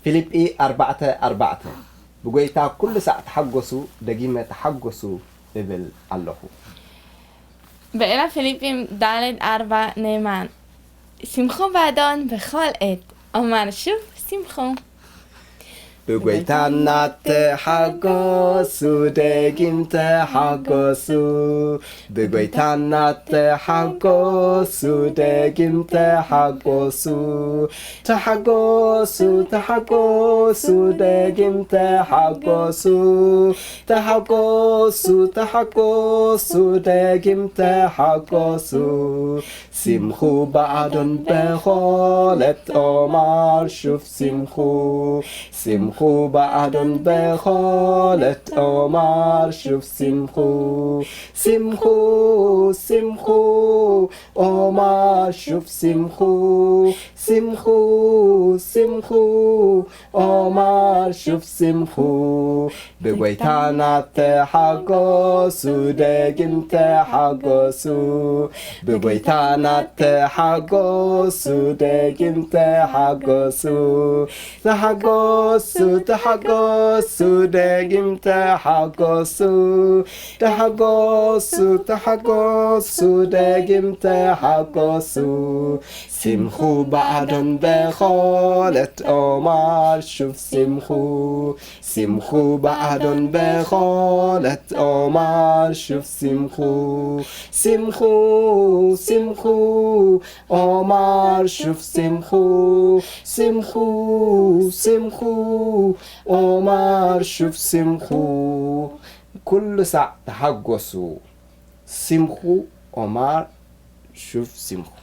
فيليبي 4:4 بقويتا كل ساعة تحقسوا دقيمة تحقسوا إبل الله بإلى فيليبي دالد 4 نيمان سمخو بعدون بخول ات أمر شوف سمخو بقويتانا تحقسوا دقيم تحقسوا بقويتانا تحقسوا دقيم تحقسوا تحقسوا تحقسوا دقيم تحقسوا تحقسوا تحقسوا دقيم تحقسوا سمخو بعدن بخالت أمر شوف سمخو سمخو بعدن بخالت أمر شوف سمخو سمخو سمخو أمر شوف سمخو سمخو سمخو أمر شوف سمخو بقويتانا تحقسوا دقيم تحقسوا بقويتانا تحقسوا دقيم تحقسوا تحقسوا تحقسوا دقيم تحقسوا تحقسوا تحقسوا دقيم تحقسوا سمخو بعدن بخالت أمر شوف سمخو سمخو بعدن بخالت أمر شوف سمخو سمخو سمخو أمر شوف سمخو سمخو سمخو أمر شوف سمخو كل ساعة تحقسوا سمخو أمر شوف سمخو